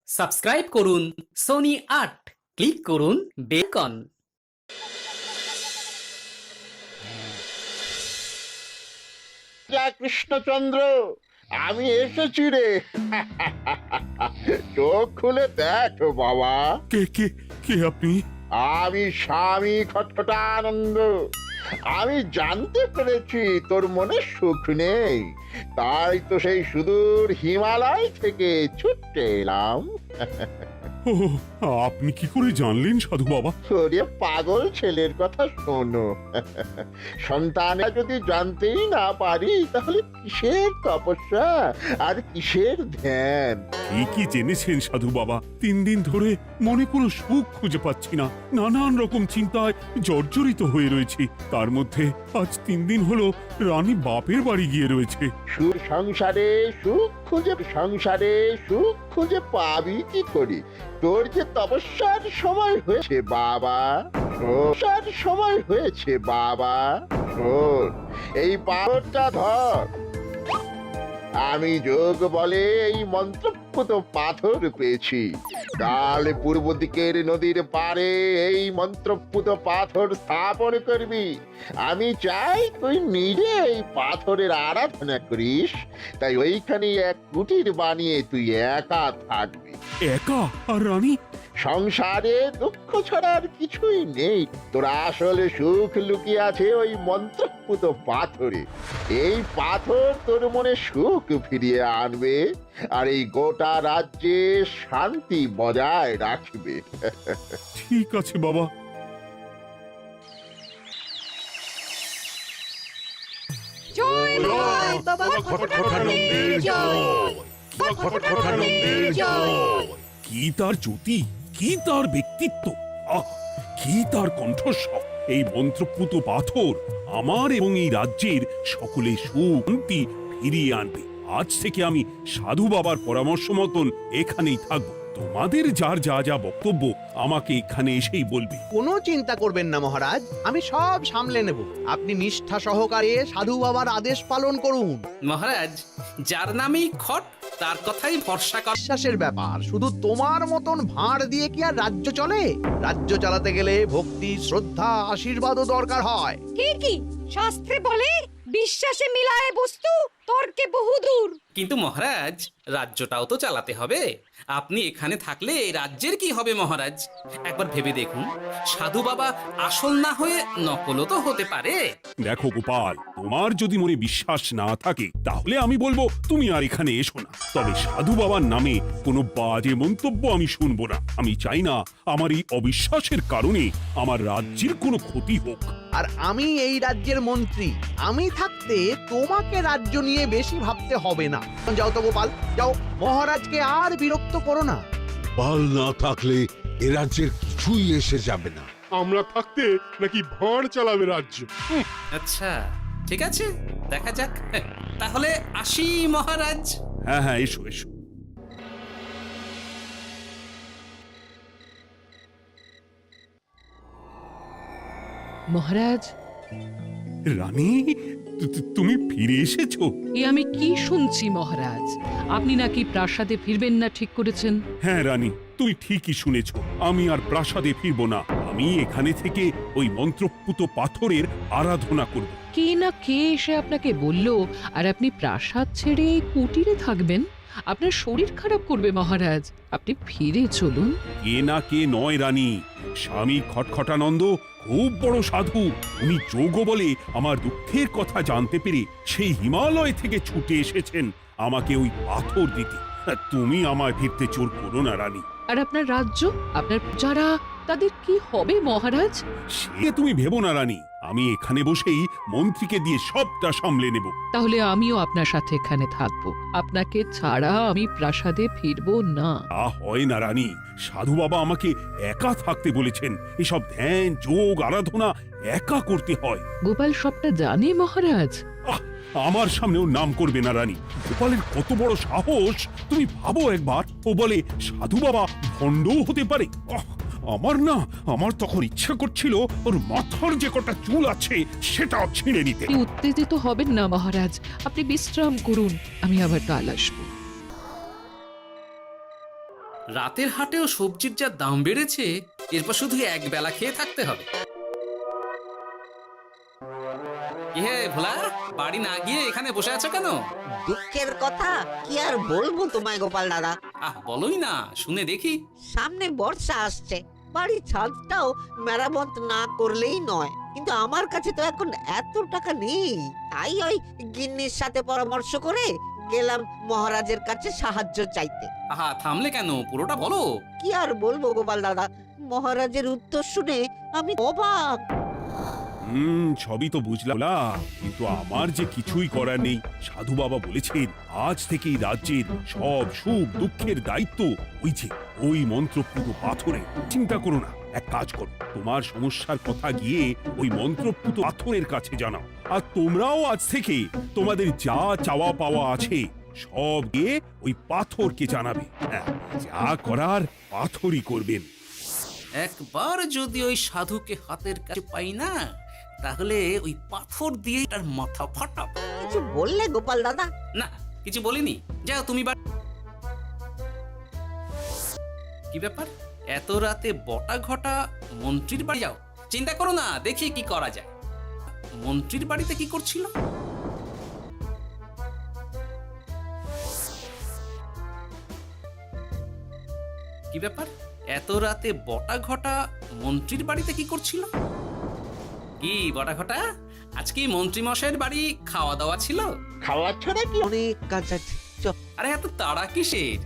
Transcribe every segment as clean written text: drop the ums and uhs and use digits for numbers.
Subscribe করুন Sony ৮, click করুন bell icon. যা কৃষ্ণচন্দ্র, আমি এসেছি রে। চোখ খুলে দেখো বাবা, কে কে কে আপনি? আমি স্বামী খটখটানন্দ। আমি জানতে পেরেছি তোর মনে সুখ নেই, তাই তো সেই সুদূর হিমালয় থেকে ছুটে এলাম। ও, আপনি কি করে জানলেন সাধু বাবা? ওরে পাগল ছেলের কথা শোনো। সন্তানরা যদি জানতেই না পারি তাহলে কিসের তপস্যা আর কিসের ধ্যান। কি কি জেনেছেন সাধু বাবা? 3 দিন ধরে মনে কোনো সুখ খুঁজে পাচ্ছি না, নানান রকম চিন্তায় জর্জরিত হয়ে রয়েছি। তার মধ্যে আজ 3 দিন হলো রানী বাপের বাড়ি গিয়ে রয়েছে। সংসারে সুখ খুঁজে পাবি কি করি? তোর যে তপস্যার সময় হয়েছে বাবা, তপস্যার সময় হয়েছে বাবা। শোন, এই পাথরটা ধর। আমি যোগ বলে এই মন্ত্রপুত পাথর পেয়েছি। কাল পূর্ব দিকের নদীর পারে এই মন্ত্রপুত পাথর স্থাপন করবি। আমি চাই তুই নিজে এই পাথরের আরাধনা করিস। তাই ওইখানে এক কুটির বানিয়ে তুই একা থাকবি। একা? আর রানী? সংসারে দুঃখ ছাড়ার কিছুই নেই। তোর আসলে সুখ লুকিয়ে আছে ওই মন্ত্রপুত পাথরে। এই পাথর তোর মনে সুখ ফিরিয়ে আনবে আর এই গোটা রাজ্যে শান্তি বজায় রাখবে। ঠিক আছে বাবা। জয় বাবা খটখটানন্দের জয়, খটখটানন্দের জয়। কি তার জ্যোতি, কি তার ব্যক্তিত্ব, আহ, কি তার কণ্ঠস্বর! এই মন্ত্রপুত পাথর আমার এবং এই রাজ্যের সকলে সুখ শান্তি ফিরিয়ে আনবে। আজ থেকে আমি সাধু বাবার পরামর্শ মতন এখানেই থাকবো। তোমাদের যার যা যা বক্তব্য আমাকে এখানে এসেই বলবে। কোনো চিন্তা করবেন না মহারাজ, আমি সব সামলে নেব। আপনি নিষ্ঠা সহকারে সাধু বাবার আদেশ পালন করুন। মহারাজ, যার নামেই খট তার কথাই ভরসা কর। বিশ্বাসের ব্যাপার, শুধু তোমার মতন ভাঁড় দিয়ে কি আর রাজ্য চলে? রাজ্য চালাতে গেলে ভক্তি, শ্রদ্ধা, আশীর্বাদও দরকার হয়। কি শাস্ত্রে বলে বিশ্বাসে মিলায় বস্তু তর্কে বহুদূর। কিন্তু মহারাজ, রাজ্যটাও তো চালাতে হবে। আপনি এখানে থাকলে রাজ্যের কি হবে মহারাজ? একবার ভেবে দেখুন, সাধু বাবা আসল না হয়ে নকলও তো হতে পারে। দেখো গোপাল, তোমার যদি মনে বিশ্বাস না থাকে তাহলে আমি বলবো তুমি আর এখানে এসো না। তবে সাধু বাবার নামে কোনো বাজে মন্তব্য আমি শুনবো না। আমি চাই না আমার এই অবিশ্বাসের কারণে আমার রাজ্যের কোনো ক্ষতি হোক। আর আমি এই রাজ্যের মন্ত্রী, আমি থাকতে তোমাকে রাজ্য নিয়ে বেশি ভাবতে হবে না। যাও তো গোপাল, যাও, মহারাজকে আর বিরক্ত করো না। বাল না থাকলে এ রাজ্যের কিছুই এসে যাবে না। আমরা থাকতে নাকি ভাঁড় চালাবে রাজ্য? আচ্ছা, ঠিক আছে, দেখা যাক। তাহলে আসি মহারাজ। হ্যাঁ হ্যাঁ, এসো এসো। মহারাজ, রানী, তুমি ফিরে এসেছো? এ আমি কি শুনছি মহারাজ? আপনি নাকি প্রাসাদে ফিরবেন না ঠিক করেছেন? হ্যাঁ রানী, তুমি ঠিকই শুনেছ। আমি আর প্রাসাদে ফিরবো না। আমি এখানে থেকে ওই মন্ত্রপুত পাথরের আরাধনা করব। কে না কে এসে আপনাকে বলল আর আপনি প্রাসাদ ছেড়ে এই কুটিরে থাকবেন? আপনার শরীর খারাপ করবে মহারাজ, আপনি ফিরে চলুন। কে না কে নয় রানী, স্বামী খটখটানন্দ খুব বড় সাধু। উনি যোগ বলে আমার দুঃখের কথা জানতে পেরে সেই হিমালয় থেকে ছুটে এসেছেন আমাকে ওই পাথর দিতে। তুমি আমায় ফিরতে জোর করো না রানী। আর আপনার রাজ্য, আপনার যারা, তাদের কি হবে মহারাজ? সে তুমি ভেবো না রানী, আমি এখানে বসেই মন্ত্রীকে দিয়ে সবটা সামলে নেব। তাহলে আমিও আপনার সাথে এখানে থাকবো। আপনাকে ছাড়া আমি প্রাসাদে ফিরবো না। তা হয় না রানী, সাধু বাবা আমাকে একা থাকতে বলেছেন। এসব ধ্যান, যোগ, আরাধনা একা করতে হয়। গোপাল সবটা জানে মহারাজ। আহ, আমার সামনেও নাম করবে না রানী। গোপালের কত বড় সাহস তুমি ভাবো একবার। ও বলে সাধু বাবা ভণ্ডও হতে পারে। আমার তখন ইচ্ছা করছিল ওর মাথার যে কটা চুল আছে সেটা ছিঁড়ে নিতে। আপনি উত্তেজিত হবেন না মহারাজ, আপনি বিশ্রাম করুন, আমি আবার কাল আসবো। রাতের হাটেও সবজির যা দাম বেড়েছে, এরপর শুধু এক বেলা খেয়ে থাকতে হবে। কি হে ভোলা, বাড়ি না গিয়ে এখানে বসে আছো কেন? দুঃখের কথা কি আর বলবো তোমায় গোপাল দাদা। বলোই না, শুনে দেখি। সামনে বর্ষা আসছে, বাড়ির ছাদটাও মেরামত না করলেই নয়। কিন্তু আমার কাছে তো এখন এত টাকা নেই, তাই ওই গিন্নির সাথে পরামর্শ করে গেলাম মহারাজের কাছে সাহায্য চাইতে। থামলে কেন, পুরোটা বলো। কি আর বলবো গোপাল দাদা, মহারাজের উত্তর শুনে আমি অবাক। সবই তো বুঝলাম, কিন্তু আমার যে কিছুই করার নেই। সাধু বাবা বলেছেন আজ থেকেই রাজ্যের সব সুখ দুঃখের দায়িত্ব ওই মন্ত্রপুত পাথরে। চিন্তা করো না, এক কাজ করো, তোমার সমস্যার কথা গিয়ে ওই মন্ত্রপুত পাথরের কাছে জানাও। আর তোমরাও আজ থেকে তোমাদের যা চাওয়া পাওয়া আছে সব গিয়ে ওই পাথরকে জানাবে। হ্যাঁ, যা করার পাথরই করবেন। একবার যদি ওই সাধুকে হাতের কাছে পাই না, তাহলে ওই পাথর দিয়ে তার মাথা ফাটাবো। কিছু বললে গোপাল দাদা? না, কিছু বলিনি। যাও তুমি। কি ব্যাপার, এত রাতে বটা ঘটা মন্ত্রীর বাড়ি যাও? চিন্তা করো না, দেখি কি করা যায়। মন্ত্রীর বাড়িতে কি করছিল? কি ব্যাপার, এত রাতে বটা ঘটা মন্ত্রীর বাড়িতে কি করছিল? কি বটা ঘটা, আজকে মন্ত্রী মশাইয়ের বাড়ি খাওয়া দাওয়া ছিল? খাওয়া ছাড়া কি? অনেক কাজ আছে। আরে এত তাড়া কিসের?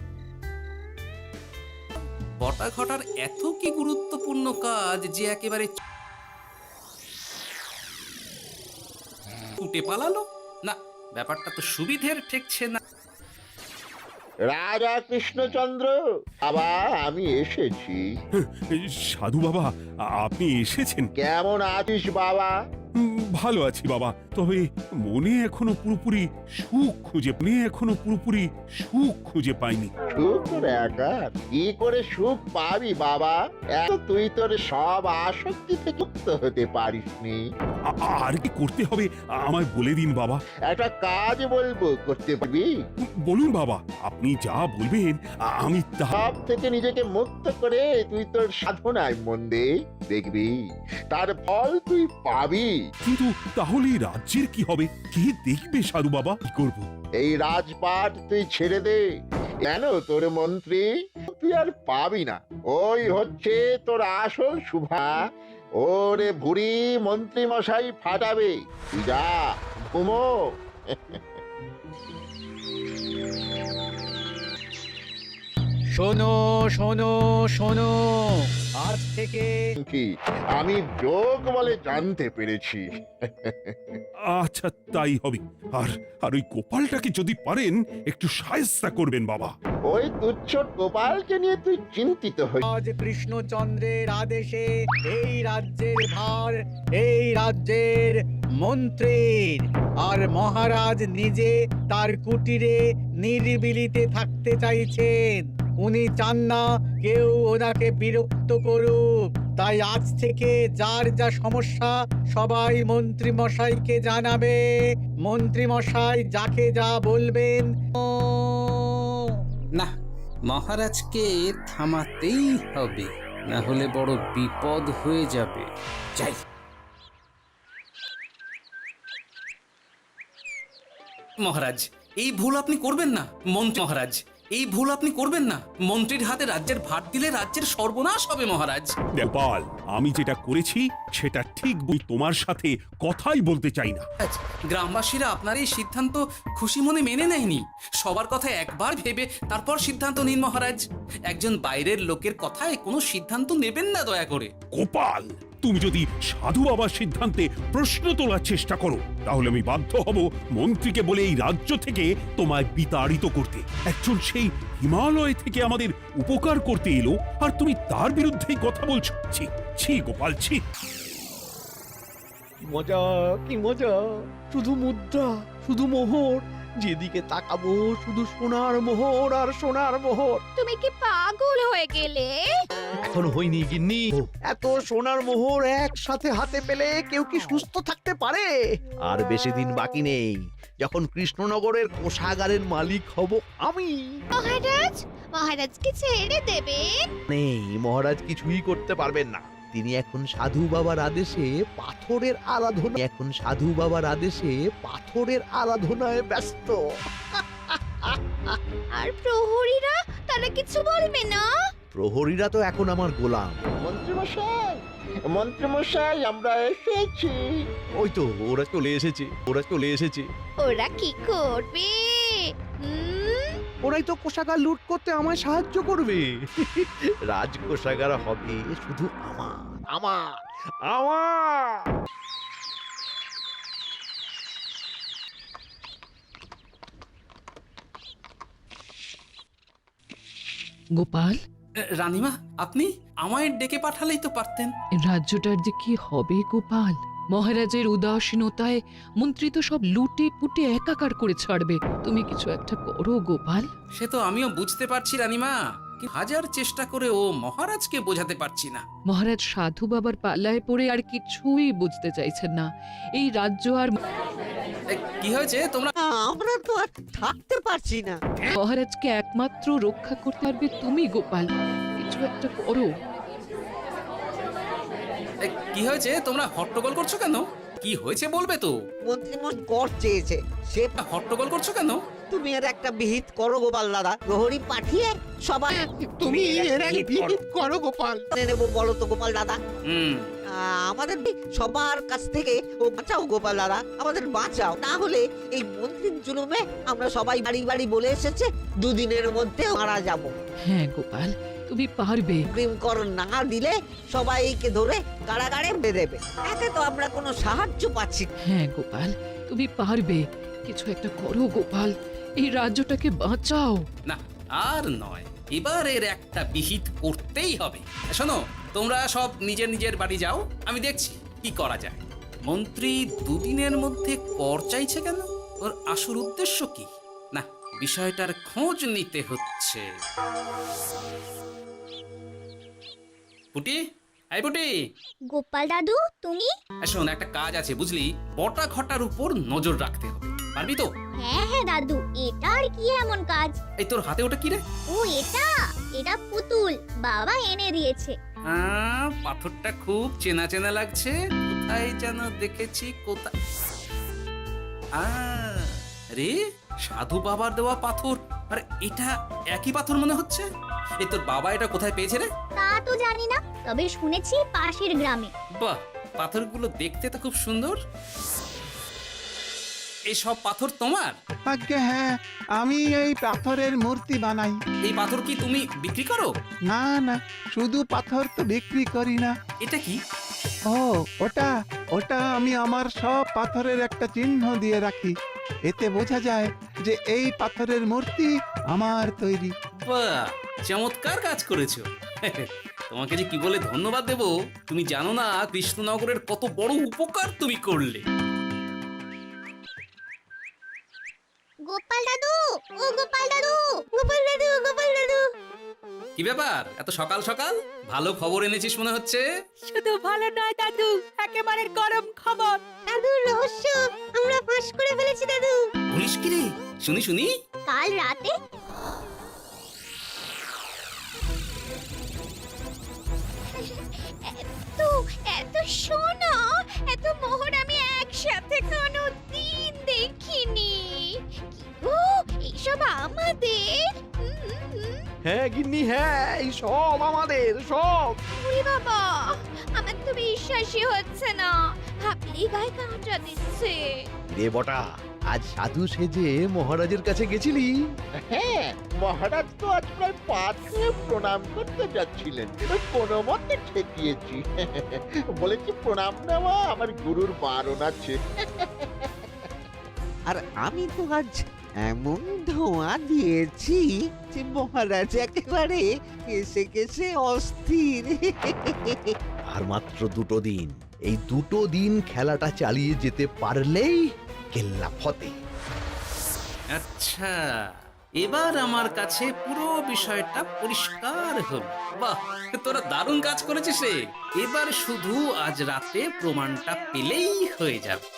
বটা ঘটার এত কি গুরুত্বপূর্ণ কাজ যে একেবারে উঠে পালালো? না, ব্যাপারটা তো সুবিধের ঠেকছে না। রাজা কৃষ্ণচন্দ্র, বাবা আমি এসেছি। সাধু বাবা, আপনি এসেছেন? কেমন আছিস বাবা? ভালো আছি বাবা, তবে মনে এখনো পুরোপুরি সুখ খুঁজে পাইনি। সুখ একা কি করে সুখ পাবি বাবা? তুই তোর সব আসক্তি থেকে মুক্ত হতে পারিসনি। আর কি করতে হবে আমায় বলে দিন বাবা। একটা কাজ বলবো, করতে পারবি? বলুন বাবা, আপনি যা বলবেন আমি তা। সব থেকে নিজেকে মুক্ত করে তুই তোর সাধনায় মন দে, দেখবি তার ফল তুই পাবি। কিন্তু তাহলে রাজ্যের কি হবে? কে দেখবে সাধু বাবা? কি করব? এই রাজপাট তুই ছেড়ে দে, কেন তোর মন্ত্রী তুই আর পাবি না। ওই হচ্ছে তোর আসল শুভা। ওরে ভুরি মন্ত্রী মশাই ফাটাবে। তুই যা, ঘুমো। শোনো শোনো শোনো, আজ থেকে কি আমি যোগ বলে জানতে পেরেছি। আচ্ছা তাই হবে। আর আর ওই গোপালটাকে যদি পারেন একটু সাহায্য করবেন বাবা। ওই তুচ্ছ গোপালকে নিয়ে তুই চিন্তিত হই। আজ কৃষ্ণচন্দ্রের আদেশে এই রাজ্যের ভার এই রাজ্যের মন্ত্রীর, আর মহারাজ নিজে তার কুটিরে নিরিবিলিতে থাকতে চাইছেন। উনি চান না কেউ ওনাকে বিরক্ত করুক, তাই আজ থেকে যার যা সমস্যা সবাই মন্ত্রী মশাইকে জানাবে। মন্ত্রী মশাই যাকে যা বলবেন। না, মহারাজকে থামাতেই হবে, না হলে বড় বিপদ হয়ে যাবে। যাই। মহারাজ, এই ভুল আপনি করবেন না। মহারাজ, এই ভুল আপনি করবেন না। মন্ত্রীর হাতে রাজ্যের ভার দিলে রাজ্যের সর্বনাশ হবে মহারাজ। গোপাল, আমি যেটা করেছি সেটা ঠিক তোমার সাথে কথাই বলতে চাই না। গ্রামবাসীরা আপনার এই সিদ্ধান্ত খুশি মনে মেনে নেয়নি। সবার কথা একবার ভেবে তারপর সিদ্ধান্ত নিন মহারাজ। একজন বাইরের লোকের কথায় কোনো সিদ্ধান্ত নেবেন না দয়া করে। গোপাল, তুমি যদি সাধু বাবার সিদ্ধান্তে প্রশ্ন তোলার চেষ্টা করো, তাহলে আমি বাধ্য হব মন্ত্রীকে বলে এই রাজ্য থেকে তোমায় বিতাড়িত করতে। একজন সেই হিমালয় থেকে আমাদের উপকার করতে এলো, আর তুমি তার বিরুদ্ধেই কথা বলছো। ছি ছি গোপাল, ছি। মজা, কি মজা! শুধু মুদ্রা, শুধু মোহর, যেদিকে তাকাবো শুধু সোনার মোহর আর সোনার মোহর। তুমি কি পাগল হয়ে গেলে? এখনো হয়নি গিন্নি। এত সোনার মোহর একসাথে হাতে পেলে কেউ কি সুস্থ থাকতে পারে? আর বেশি দিন বাকি নেই যখন কৃষ্ণনগরের কোষাগারের মালিক হব আমি। মহারাজ, মহারাজকে ছেড়ে দেবেন? নেই, মহারাজ কিছুই করতে পারবেন না। তিনি এখন সাধু বাবার আদেশে পাথরের আরাধনায় ব্যস্ত। আর প্রহরীরা, তারা কিছু বলবে না? প্রহরীরা তো এখন আমার গোলাম। মন্ত্রীমশাই আমরা এসেছি। ওই তো ওরা চলে এসেছে। ওরা কি করবে? ওরাই তো কোষাগার লুট করতে আমায় সাহায্য করবে। রাজ কোষাগার হবে শুধু আমার। গোপাল, রানীমা, আপনি আমায় ডেকে পাঠালেই তো পারতেন। রাজ্যটার যে কি হবে গোপাল? মহারাজের উদাসীনতায় মন্ত্রী তো সব লুটে পুটে একাকার করে ছাড়বে। তুমি কিছু একটা করো গোপাল। সে তো আমিও বুঝতে পারছি রানীমা, কিন্তু হাজার চেষ্টা করে ও মহারাজকে বোঝাতে পারছি না। মহারাজ সাধু বাবার পাল্লায় পড়ে আর কিছুই বুঝতে চাইছেন না। এই রাজ্য আর কি হয়েছে তোমরা? আমরা তো আর থাকতে পারছি না। মহারাজকে একমাত্র রক্ষা করতে পারবে তুমি গোপাল। কিছু একটা করো। কি হয়েছে? তোমরা হট্টগোল করছো কেন? কি হয়েছে বলবে তো? মন্ত্রীমশাই কর চেয়েছে, সে হট্টগোল করছো কেন? তুমি এর একটা বিহিত করো গোপাল দাদা। প্রহরী পাঠিয়ে সবাই তুমি এর এক বিহিত করো গোপাল। নেবো বলো তো গোপাল দাদা। হুম, আমাদের সবার কাছ থেকে ও বাঁচাও গোপাল দাদা, আমাদের বাঁচাও। না হলে এই মন্ত্রীর জুলুমে আমরা সবাই বাড়ি বাড়ি বলে এসেছে দুদিনের মধ্যে মারা যাব। হ্যাঁ গোপাল, তুমি পারবে। সুপ্রিম কর না দিলে সবাইকে ধরে কারাগারে বেঁধে দেবে। এতে তো আমরা কোনো সাহায্য পাচ্ছি না। হ্যাঁ গোপাল, তুমি পারবে। কিছু একটা করো গোপাল, এই রাজ্যটাকে বাঁচাও। না আর নয়, এবার এর একটা বিহিত করতেই হবে। শোনো, তোমরা সব নিজের নিজের বাড়ি যাও, আমি দেখছি কি করা যায়। মন্ত্রী দুদিনের মধ্যে কর চাইছে কেন? ওর আসল উদ্দেশ্য কি? না, বিষয়টার খোঁজ নিতে হচ্ছে। পুটি, এই পুটি, গোপাল দাদু, তুমি? শোন, একটা কাজ আছে বুঝলি, বটা ঘটার উপর নজর রাখতে হবে। পারবি তো? হ্যাঁ হ্যাঁ দাদু, এটা আর কি এমন কাজ? এই তোর হাতে ওটা কি রে? ও এটা পুতুল, বাবা এনে দিয়েছে। পাথরটা খুব চেনা চেনা লাগছে, কোথায় যেন দেখেছি। কোথায়? রে, সাধু বাবার দেওয়া পাথর। আরে এটা একই পাথর মনে হচ্ছে। এই তোর বাবা এটা কোথায় পেয়েছে রে? তা তো জানি না, তবে শুনেছি পাশের গ্রামে। বাহ, পাথরগুলো দেখতে তো খুব সুন্দর। এই সব পাথর তোমার? আজ্ঞে হ্যাঁ, আমি এই পাথরের মূর্তি বানাই। এই পাথর কি তুমি বিক্রি করো? না না, শুধু পাথর তো বিক্রি করি না। এটা কি? ও ওটা আমি আমার সব পাথরের একটা চিহ্ন দিয়ে রাখি। এতে বোঝা যায় যে এই পাথরের মূর্তি আমার তৈরি। বাহ, চমৎকার কাজ করেছো। তোমাকে যে কি বলে ধন্যবাদ দেব তুমি জানো না। কৃষ্ণনগরের কত বড় উপকার তুমি করলে। গোপাল দাদু, ও গোপাল দাদু, গোপাল দাদু, গোপাল দাদু। কি ব্যাপার, এত সকাল সকাল? ভালো খবর এনেছিস মনে হচ্ছে। শুধু ভালো নয় দাদু, একেবারে গরম খবর। দাদু, রহস্য আমরা ফাঁস করে ফেলেছি দাদু। বলিস কি রে? শুনি শুনি। কাল রাতে এত সোনা, এত মোহর আমি একসাথে কোনোদিন দেখিনি। ও, এইসব আমাদের? হ্যাঁ গিন্নি, হ্যাঁ, এই সব আমাদের, সব। ওরে বাবা, আমার তো বিশ্বাসই হচ্ছে না, ভাবলেই গায়ে কাঁটা দিচ্ছে। রে বটা, আজ সাধু সেজে মহারাজের কাছে গেছিলি? হ্যাঁ, মহারাজ তো আজ প্রায় পা ছুঁয়ে প্রণাম করতে যাচ্ছিলেন, কোনো মতে ঠেকিয়েছি। বলেছি প্রণাম নেওয়া আমার গুরুর বারণ আছে। আর আমি তো আজ এমন ধোঁয়া দিয়েছি যে মহারাজ একেবারে কেসে কেসে অস্থির। আর মাত্র 2 দিন, এই 2 দিন খেলাটা চালিয়ে যেতে পারলেই কেল্লা ফতে। আচ্ছা, এবার আমার কাছে পুরো বিষয়টা পরিষ্কার হলো। বাহ, তোরা দারুণ কাজ করেছিস রে। এবার শুধু আজ রাতে প্রমাণটা পেলেই হয়ে যাবে।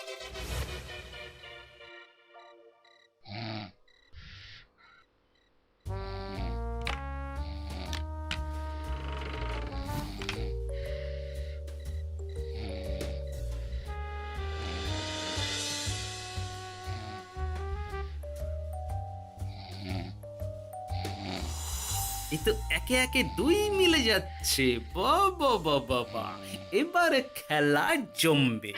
এই তো একে একে দুই মিলে যাচ্ছে। বাবা বাবা বাবা, এবার খেলা জমবে।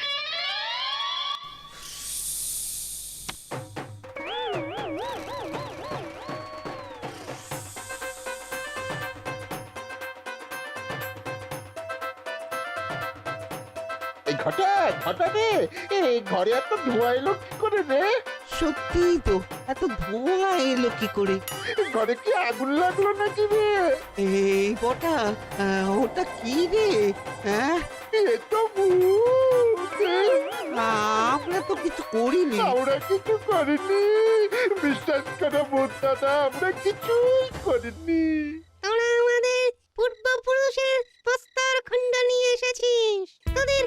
এই ঘটা ঘটা রে, এই ঘরে এত ধোঁয়া এলো কি করে রে? সত্যি তো, এত ধোঁয়া এলো কি করে? ঘরে কি আগুন লাগলো নাকি রে? এই বটা, ওটা কি রে? হ্যাঁ, এ তো ভূত। আমরা তো কিছু করিনি। আমরা কিছু করিনি, বিশ্বাস করো ভূত দাদা, আমরা কিছুই করিনি। তোরা আমাদের পূর্বপুরুষের প্রস্তর খণ্ড নিয়ে এসেছিস। তোদের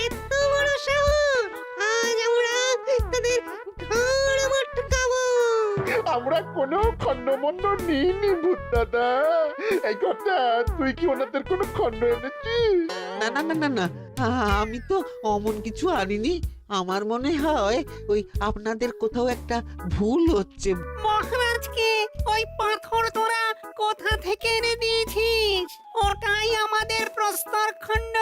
এত বড় সাহস, আজ আমরা তোদের ঘর মটকাবো। আমরা কোনো খণ্ডমণ্ড নিইনি ভূত দাদা। এই কথা, তুই কি ওনাদের কোনো খণ্ড এনেছিস? না না না না না, আমি তো অমন কিছু আনিনি। আমার মনে হয় ওই আপনাদের কোথাও একটা ভুল হচ্ছে। মহারাজকে ওই পাথর তোরা কোথা থেকে এনে দিয়েছিস? ওটাই আমাদের প্রস্তর খণ্ড,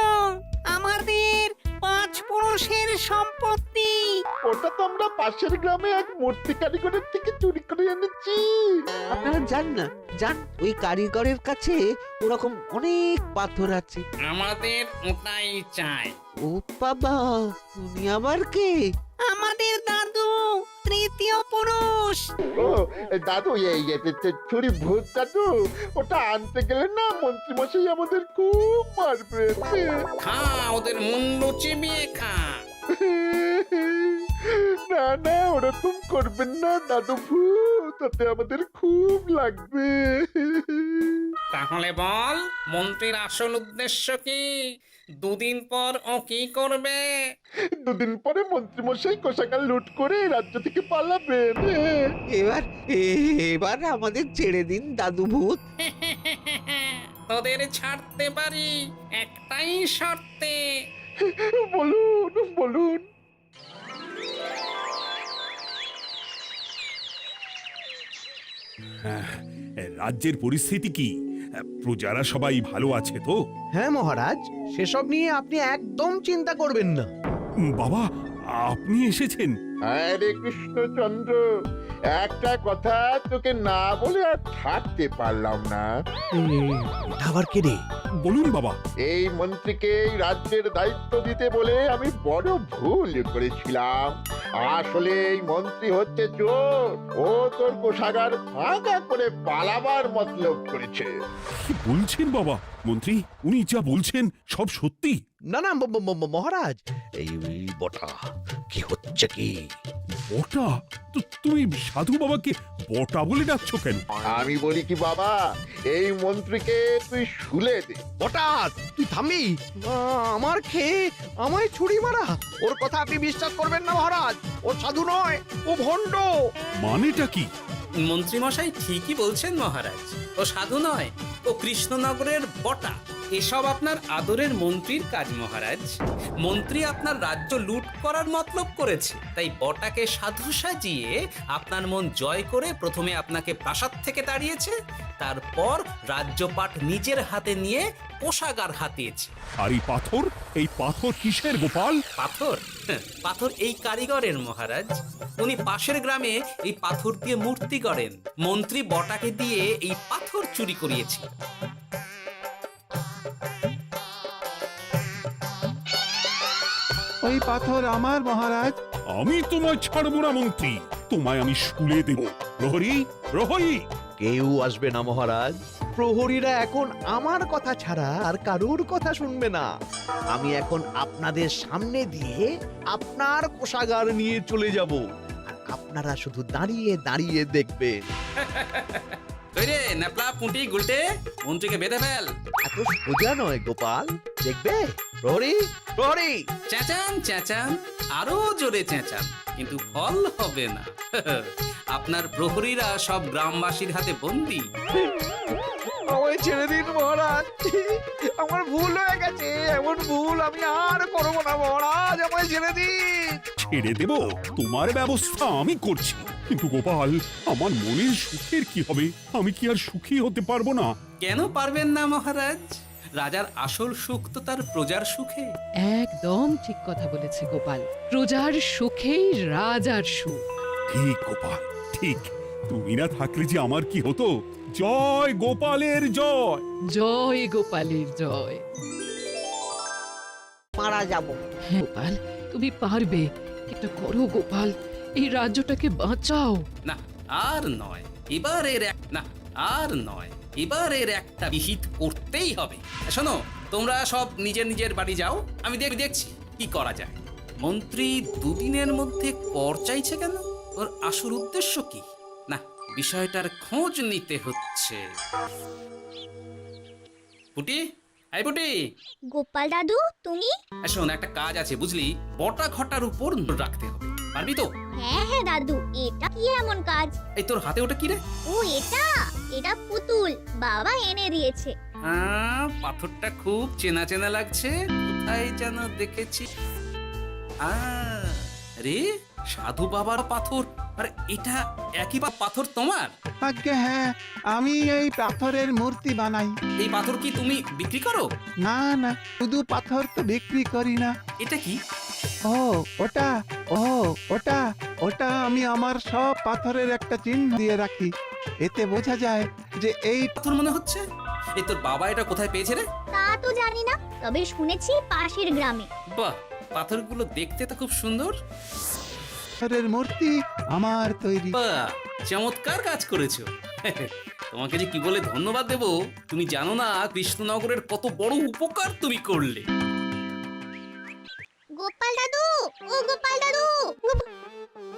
আমাদের 5 পুরুষের সম্পত্তি। ওটা তো আমরা পাশের গ্রামে এক মূর্তি কারিগরের থেকে চুরি করে এনেছি। আপনারা যান না, যান, ওই কারিগরের কাছে ওরকম অনেক পাথর আছে। আমাদের ওটাই চাই। ও বাবা, উনি আবার কে? আমাদের দাদু, তৃতীয় পুরুষ। ও দাদু, এই ছুরি ভূত দাদু, ওটা আনতে গেলে না মন্ত্রী মশাই আমাদের খুব মারবে। খা, ওদের মুন্ডু চিবিয়ে খা। না না, ওরকম করবেন না দাদু ভূত, তাতে আমাদের খুব লাগবে। তাহলে বল, মন্ত্রীর আসল উদ্দেশ্য কি? দুদিন পর ও কি করবে? দুদিন পরে মন্ত্রী মশাই কোষাগার লুট করে রাজ্য থেকে পালাবেন। এবার এবার আমাদের ছেড়ে দিন দাদু ভূত। তোদের ছাড়তে পারি একটাই শর্তে। বলুন বলুন। রাজ্যের পরিস্থিতি কি? প্রজারা সবাই ভালো আছে তো? হ্যাঁ মহারাজ, সেসব নিয়ে আপনি একদম চিন্তা করবেন না। বাবা, আপনি এসেছেন? আরে কৃষ্ণচন্দ্র, একটা কথা তোকে না বলে আর থাকতে পারলাম না। আবার কে রে? বলুন বাবা। এই মন্ত্রীকে এই রাজ্যের দায়িত্ব দিতে বলে আমি বড় ভুল করেছিলাম। আসলে এই মন্ত্রী হচ্ছে চোর। ও তোর কোষাগার ফাঁকা করে পালাবার মতলব করেছে। কি বলছেন বাবা? মন্ত্রী, উনি যা বলছেন সব সত্যি? না না মহারাজ, এই বটা কি হচ্ছে কি? বটা? তো তুমি সাধু বাবাকে বটা বলে ডাকছো কেন? আমি বলি কি বাবা, এই মন্ত্রীকে তুই শুলে দে। বটা, তুই থামবি? আমার খেয়ে আমায় ছুরি মারা? ওর কথা আপনি বিশ্বাস করবেন না মহারাজ। ও সাধু নয়, ও ভণ্ড। মানেটা কি? মন্ত্রী মশাই ঠিকই বলছেন মহারাজ। ও সাধু নয়, ও কৃষ্ণনগরের বটা। এসব আপনার আদরের মন্ত্রীর কাজ মহারাজ। মন্ত্রী আপনার রাজ্য লুট করার মতলব করেছে, তাই বটাকে সাধু সাজিয়ে আপনার মন জয় করে প্রথমে আপনাকে প্রাসাদ থেকে তাড়িয়েছে, তারপর রাজ্যপাট নিজের হাতে নিয়ে কোষাগার হাতিয়েছে। আর এই পাথর? এই পাথর কিসের গোপাল? পাথর? পাথর এই কারিগরের মহারাজ। উনি পাশের গ্রামে এই পাথর দিয়ে মূর্তি করেন। মন্ত্রী বটাকে দিয়ে এই পাথর চুরি করিয়েছে। ওই পাথর আমার মহারাজ। আমি তোমায় ছাড়বো না মন্ত্রী, তোমায় আমি শুলে দেব। প্রহরী, প্রহরী! কেউ আসবে না মহারাজ। প্রহরীরা এখন আমার কথা ছাড়া আর কারোর কথা শুনবে না। আমি এখন আপনাদের সামনে দিয়ে আপনার কোষাগার নিয়ে চলে যাব। আর আপনারা শুধু দাঁড়িয়ে দাঁড়িয়ে দেখবেন। কই রে ন্যাপলা পুঁটি গুলটে মন্ত্রীকে বেঁধে ফেল। এত সোজা নয় গোপাল, দেখবে? প্রহরী, প্রহরী! চেঁচান চেঁচান, আরো জোরে চেঁচান, কিন্তু ফল হবে না। আপনার প্রহরীরা সব গ্রামবাসীর হাতে বন্দী। আমায় ছেড়ে দিন মহারাজ, আমার ভুল হয়ে গেছে, এমন ভুল আমি আর করবো না মহারাজ, আমায় ছেড়ে দিন। ছেড়ে দেব, তোমার ব্যবস্থা আমি করছি। কিন্তু গোপাল, আমার মনের সুখের কি হবে? আমি কি আর সুখী হতে পারবো না? কেন পারবেন না মহারাজ? রাজার আসল সুখ তো তার প্রজার সুখে। একদম ঠিক কথা বলেছে গোপাল। প্রজার সুখেই রাজার সুখ। ঠিক গোপাল, ঠিক। তুমি না থাকলে যে আমার কি হতো? জয় গোপালের জয়। জয় গোপালের জয়। মারা যাব। হ্যাঁ গোপাল, তুমি পারবে। এটা করো গোপাল, এই রাজ্যটাকে বাঁচাও। না আর নয়, এবার এর না আর নয়, এবার এর একটা বিহিত করতেই হবে। শোনো, তোমরা সব নিজের নিজের বাড়ি যাও, আমি দেখছি কি করা যায়। মন্ত্রী দুদিনের মধ্যে কর চাইছে কেন? ওর আসল উদ্দেশ্য কি? না, বিষয়টার খোঁজ নিতে হচ্ছে। পুটি, আই পুটি, গোপাল দাদু তুমি? শোন, একটা কাজ আছে বুঝলি, বটা ঘটার উপর নজর রাখতে হবে। পারবি তো? হ্যাঁ হ্যাঁ দাদু, এটা কি এমন কাজ? এই তোর হাতে ওটা কি রে? ও এটা এটা পুতুল, বাবা এনে দিয়েছে। পাথরটা খুব চেনা চেনা লাগছে, কোথায় যেন দেখেছি। রে, সাধু বাবার পাথর। আর এটা একই পাথর তোমার? আজ্ঞে হ্যাঁ, আমি এই পাথরের মূর্তি বানাই। এই পাথর কি তুমি বিক্রি করো? না না, শুধু পাথর তো বিক্রি করি না। এটা কি? ও ওটা, ও ওটা ওটা আমি আমার সব পাথরের একটা চিহ্ন দিয়ে রাখি। এতে বোঝা যায় যে এই পাথর মনে হচ্ছে। এই তোর বাবা এটা কোথায় পেয়েছে রে? তা তো জানি না, তবে শুনেছি পাশের গ্রামে। বাহ, পাথরগুলো দেখতে তো খুব সুন্দর। পাথরের মূর্তি আমার তৈরি। বাহ, চমৎকার কাজ করেছো। তোমাকে যে কি বলে ধন্যবাদ দেব তুমি জানো না। কৃষ্ণনগরের কত বড় উপকার তুমি করলে। গোপাল দাদু, ও গোপাল দাদু।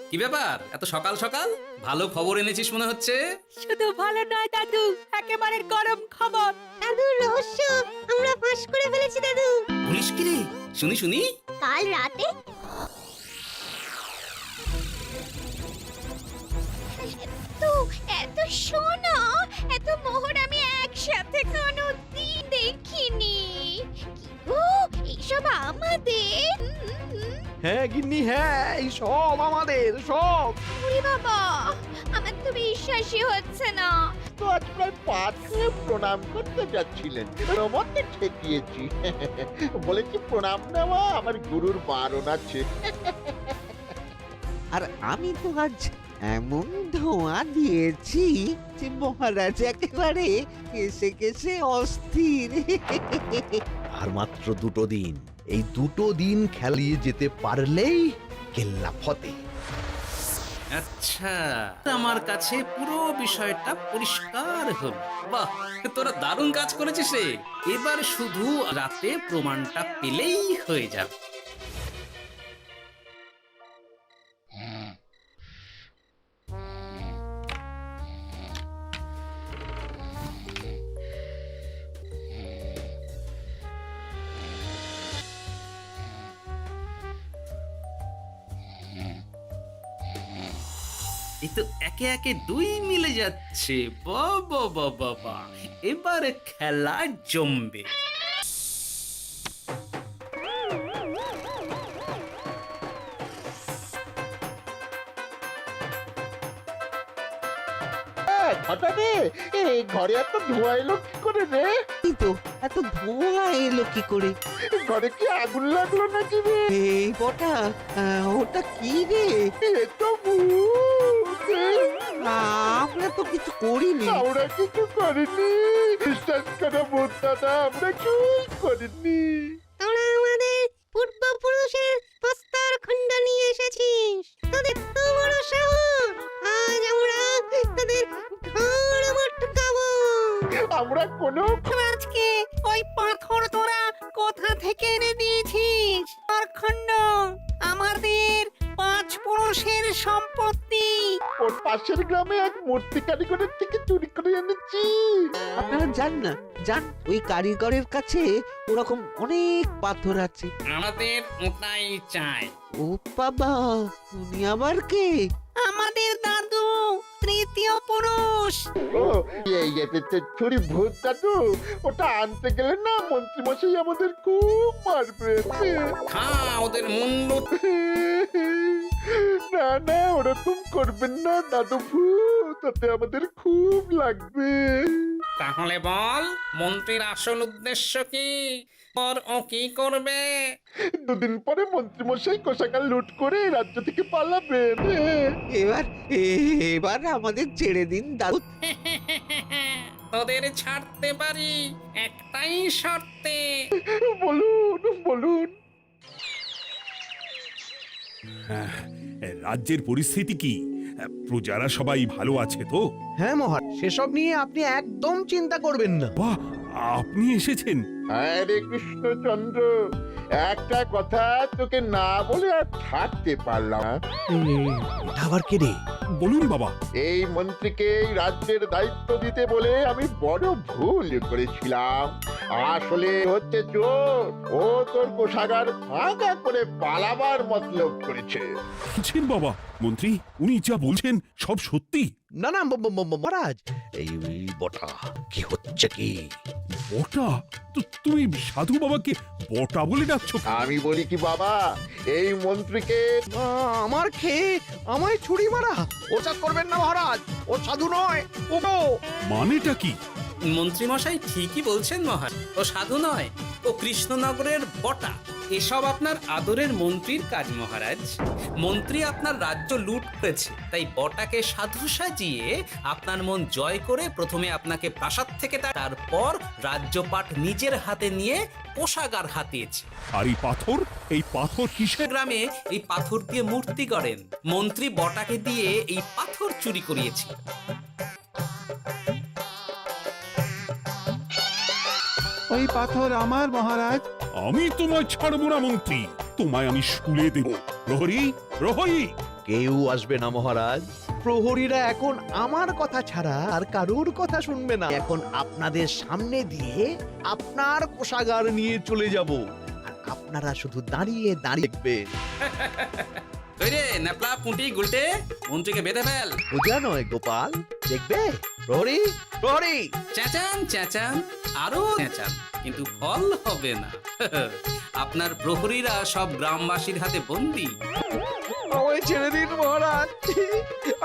কি ব্যাপার, এত সকাল সকাল? ভালো খবর এনেছিস মনে হচ্ছে। শুধু ভালো নয় দাদু, একেবারে গরম খবর। দাদু, রহস্য আমরা ফাঁস করে ফেলেছি দাদু। বলিস কি রে? শুনি শুনি। কাল রাতে এত সোনা, এত মোহর আমি একসাথে কোনোদিন দেখিনি। ও এইসব আমাদের? হ্যাঁ গিন্নি, হ্যাঁ, এই সব আমাদের, সব। ওরে বাবা, আমার তো বিশ্বাসই হচ্ছে না। তো আজ প্রায় পাট খেয়ে প্রণাম করতে যাচ্ছিলেন, রমতে ঠেকিয়েছি। বলেছি প্রণাম নেওয়া আমার গুরুর বারণ আছে। আর আমি তো আজ এমন ধোঁয়া দিয়েছি যে মহারাজ একেবারে কেসে কেসে অস্থির। আর মাত্র 2 দিন, এই 2 দিন খেলিয়ে যেতে পারলেই কেল্লা ফতে। আচ্ছা, আমার কাছে পুরো বিষয়টা পরিষ্কার হলো। বাহ, তোরা দারুণ কাজ করেছিস রে। এবার শুধু রাতে প্রমাণটা পেলেই হয়ে যাবে। এই তো একে একে 2 মিলে যাচ্ছে। বাবা বাবা বাবা, এবারে খেলা জমবে। ঘটা রে, এই ঘরে এত ধোঁয়া এলো কি করে রে? এই তো এত ধোঁয়া এলো কি করে? ঘরে কি আগুন লাগলো নাকি রে? এই বটা, ওটা কি রে? এ তো ভূত। আমরা তো কিছু করিনি। আমরা কিছু করিনি, বিশ্বাস করো ভূতটা, আমরা কিছুই করিনি। তোরা আমাদের পূর্বপুরুষের প্রস্তর খণ্ড নিয়ে এসেছিস। তোদের তো বড় সাহস, আজ আমরা তোদের ঘর মটকাবো। আমরা কোনো আজকে ওই পাথর তোরা কোথা থেকে এনে দিয়েছিস? আর খণ্ড আমাদের 5 পুরুষের সম্পত্তি। ওর পাশের গ্রামে এক মূর্তি কারিগরের থেকে চুরি করে এনেছি। আপনারা যান না, যান, ওই কারিগরের কাছে ওরকম অনেক পাথর আছে। আমাদের ওটাই চাই। ও বাবা, উনি আবার কে? আমাদের দাদু তৃতীয় পুরুষ। ও এই এতে ছুরি ভূত দাদু, ওটা আনতে গেলে না মন্ত্রী মশাই আমাদের খুব মারবে। খা ওদের মুন্ডু। না না, ওরকম করবেন না দাদু ভূত, তাতে আমাদের খুব লাগবে। তাহলে বল মন্ত্রীর আসল উদ্দেশ্য কি? আর ও কি করবে? দুদিন পরে মন্ত্রী মশাই কোষাগার লুট করে রাজ্য থেকে পালাবেন। এবার আমাদের ছেড়ে দিন দাদু। তোদের ছাড়তে পারি একটাই শর্তে। বলুন বলুন। রাজ্যের পরিস্থিতি কি? প্রজারা সবাই ভালো আছে তো? হ্যাঁ মহারাজ, সেসব নিয়ে আপনি একদম চিন্তা করবেন না। বাহ, আপনি এসেছেন। হরে কৃষ্ণচন্দ্র, একটা কথা তোকে না বলে আর থাকতে পারলাম না। এটা আবার কে রে? বলুন বাবা। এই মন্ত্রীকে এই রাজ্যের দায়িত্ব দিতে বলে আমি বড় ভুল করেছিলাম। আসলে হচ্ছে চোর, ও তোর কোষাগার ফাঁকা করে পালাবার মতলব করেছে। বলছেন বাবা? মন্ত্রী উনি যা বলছেন সব সত্যি? না না মহারাজ, এই বটা কি হচ্ছে কি? বটা? তো তুমি সাধু বাবাকে বটা বলে ডাকছো? আমি বলি কি বাবা, এই মন্ত্রীকে আমার খেয়ে আমায় ছুরি মারা? ও চাষ করবেন না মহারাজ, ও সাধু নয়। ও মানেটা কি? মন্ত্রী মশাই ঠিকই বলছেন মহারাজ, ও সাধু নয়, ও কৃষ্ণনগরের বটা। এসব আপনার আদরের মন্ত্রীর কাজ মহারাজ। মন্ত্রী আপনার রাজ্য লুট করেছে, তাই বটাকে সাধু সাজিয়ে আপনার মন জয় করে প্রথমে আপনাকে প্রাসাদ থেকে তারপর রাজ্যপাট নিজের হাতে নিয়ে কোষাগার হাতিয়েছে। আর এই পাথর? এই পাথর কিসের? গ্রামে এই পাথর দিয়ে মূর্তি গড়েন। মন্ত্রী বটাকে দিয়ে এই পাথর চুরি করিয়েছে। ওই পাথর আমার মহারাজ। আমি তোমায় ছাড়বো না মন্ত্রী, তোমায় আমি শুলে দেব। প্রহরী, প্রহরী! কেউ আসবে না মহারাজ। প্রহরীরা এখন আমার কথা ছাড়া আর কারোর কথা শুনবে না। এখন আপনাদের সামনে দিয়ে আপনার কোষাগার নিয়ে চলে যাব, আর আপনারা শুধু দাঁড়িয়ে দাঁড়িয়ে দেখবেন। রে ন্যাপলা পুঁটি গুলটে, মন্ত্রীকে বেঁধে ফেল। বোঝা নয় গোপাল, দেখবে? প্রহরী, প্রহরী! চেঁচান চেঁচান, আরো চেঁচান, কিন্তু ফল হবে না। আপনার প্রহরীরা সব গ্রামবাসীর হাতে বন্দী। আমায় ছেড়ে দিন মহারাজ,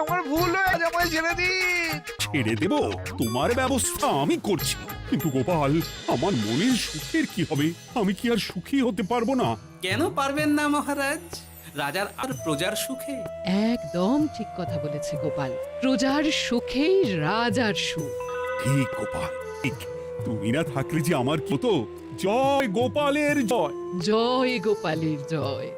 আমার ভুল হয়ে আমায় ছেড়ে দিন। ছেড়ে দেব? তোমার ব্যবস্থা আমি করছি। কিন্তু গোপাল, আমার মনের সুখের কি হবে? আমি কি আর সুখী হতে পারবো না? কেন পারবেন না মহারাজ? রাজার আর প্রজার সুখে। একদম ঠিক কথা বলেছে গোপাল। প্রজার সুখেই রাজার সুখ। ঠিক গোপাল, ঠিক। তুমি না থাকলে যে আমার কি হতো? জয় গোপালের জয়। জয় গোপালের জয়।